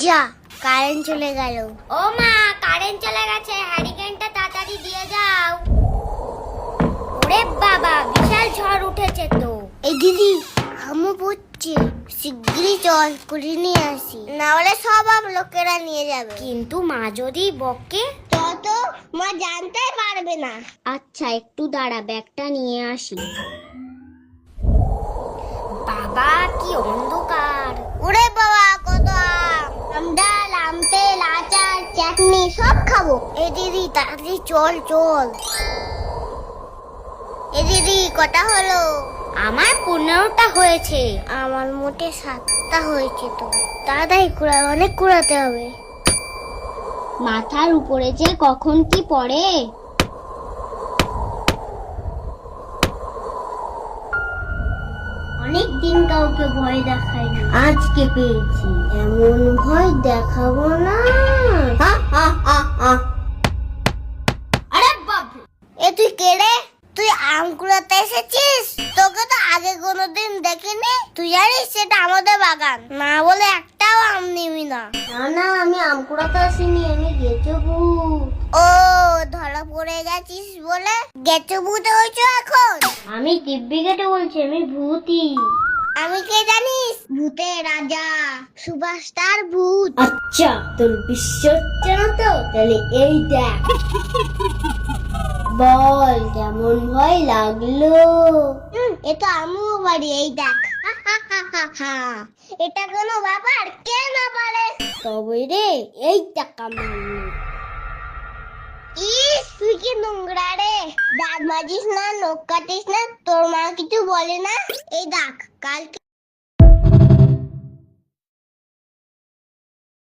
যা কারেন্ট চলে গেল। ও মা, কারেন্ট চলে গেছে, হ্যারিকেনটা তাড়াতাড়ি দিয়ে যাও। ওরে বাবা, বিশাল ঝড় উঠেছে তো। এই দিদি আমও পড়ছে, শিগগিরই চল করে নিয়ে আসি, না হলে সব লোকেরা নিয়ে যাবে। কিন্তু মা যদি বকে? চল তো, মা জানতেই পারবে না। আচ্ছা একটু দাঁড়া, ব্যাগটা নিয়ে আসি। বাবা কি অন্ধকার! ওরে বাবা, কত আম, ডাল, আম তেল, আচার, চাটনি সব খাবো। এই দিদি তাড়াতাড়ি চল চল। এই দিদি কটা হলো? আমার 15টা হয়েছে। আমার মোটে 7টা হয়েছে তো। তাড়াতাড়ি কুড়ায়, অনেক কুড়াতে হবে। মাথার উপরে যে কখন কি পড়ে। অনেক দিন কাউকে ভয় দেখাইনি, আজকে পেয়েছি। এমন ভয় দেখাবো না। আরে বাপ! এ তুই কে রে? তুই আম কুড়াতে এসেছিস? তোকে তো আগে কোনোদিন দেখিনি। তুই জানিস সেটা আমাদের বাগান, না বলে একটাও আম নিবি না। না না, আমি আম কুড়াতে আসিনি, আমি গেছো ভূত। ও, ধরা পড়ে গেছিস বলে গেছো ভূত হয়েছো এখন? আমি দিব্যি কেটে বলছি, আমি ভূতই। আমি কে জানিস? ভূতের রাজা, সুপারস্টার ভূত। আচ্ছা, তোর বিশ্বাস হচ্ছে না তো? তাহলে এই দেখ। বল কেমন ভয় লাগলো? এটা আমিও বাড়ি, এই দেখ। এটা কোনো ব্যাপার? কে না পারে? তবে রে, এই টাকা মারলো। ইস, তুই কি নোংরা রে। দাঁত মাজিস না, নখ কাটিস না, তোর মা কিছু বলে না? এই দেখ, কালকে